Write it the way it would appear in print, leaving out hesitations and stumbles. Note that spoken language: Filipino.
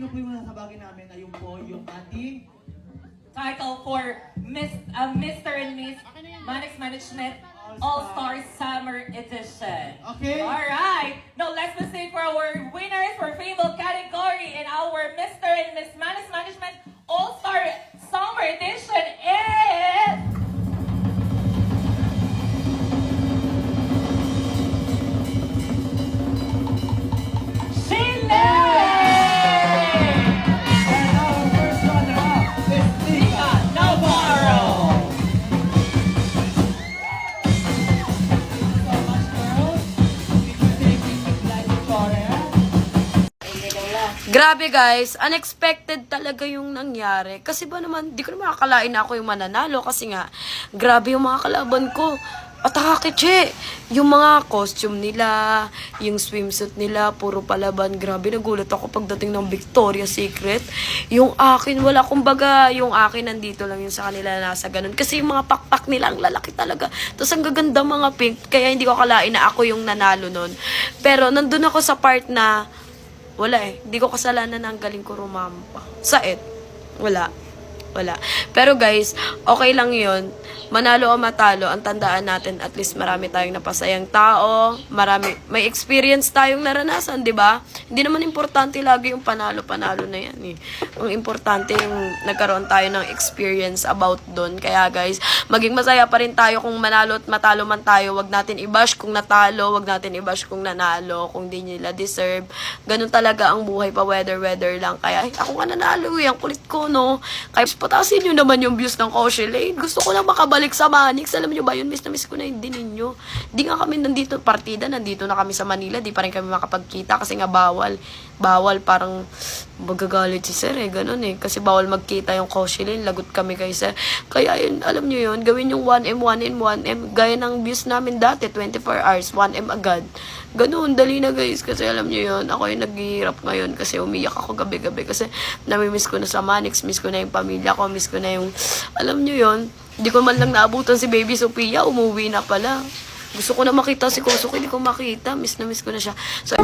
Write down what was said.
sino po yung nasabagin namin? Ayun po, yung ating title for Mr. and Miss Manix Management All-Star Summer Edition. Okay. Alright. Now let's proceed for our winners for female category in our Mr. and Miss Manix Management All-Star Summer Edition is... And our first runner-up is Tika Navarro. So much, girls. Thank you, Light Victoria. Grabe guys, unexpected talaga yung nangyari. Kasi ba naman, di ko naman akalain na ako yung mananalo. Kasi nga, grabe yung mga kalaban ko. Atake, yung mga costume nila, yung swimsuit nila, puro palaban. Grabe, nagulat ako pagdating ng Victoria's Secret. Yung akin, wala. Kumbaga, yung akin nandito lang yung sa kanila nasa ganun. Kasi yung mga pakpak nila, ang lalaki talaga. Tapos ang gaganda mga pink. Kaya hindi ko akalain na ako yung nanalo nun. Pero nandun ako sa part na, wala eh. Hindi ko kasalanan na ang galing ko rumampa. Sait. Wala. Pero guys, okay lang yun. Manalo o matalo, ang tandaan natin, at least marami tayong napasayang tao, may experience tayong naranasan, di ba? Hindi naman importante lagi yung panalo na yan eh. Ang importante yung nagkaroon tayo ng experience about doon. Kaya guys, maging masaya pa rin tayo kung manalo at matalo man tayo. Wag natin i-bash kung natalo, wag natin i-bash kung nanalo, kung di nila deserve. Ganun talaga ang buhay pa, weather lang. Kaya ako nga nanalo eh, ang kulit ko, no? Kaya patasin nyo naman yung views ng Koshi Lane. Gusto ko lang makabalik sa Manix. Alam nyo ba yun? Miss na miss ko na yun din ninyo. Di nga kami nandito, partida, nandito na kami sa Manila. Di pa rin kami makapagkita kasi nga bawal. Parang magagalit si sir eh. Ganun eh. Kasi bawal magkita yung Koshi Lane. Lagot kami kay sir. Kaya yun, alam nyo yun, gawin yung 1M. Gaya ng views namin dati, 24 hours, 1M agad. Ganun, dali na guys. Kasi alam nyo yun, ako yung naghihirap ngayon kasi umiyak ako gabi-gabi. Kasi namimiss ko na sa Manix, miss ko na yung pamilya ko, miss ko na yung, alam nyo yun, hindi ko man lang naabutan si Baby Sophia, umuwi na pala. Gusto ko na makita si Kosuke, hindi ko makita. Miss na miss ko na siya. So,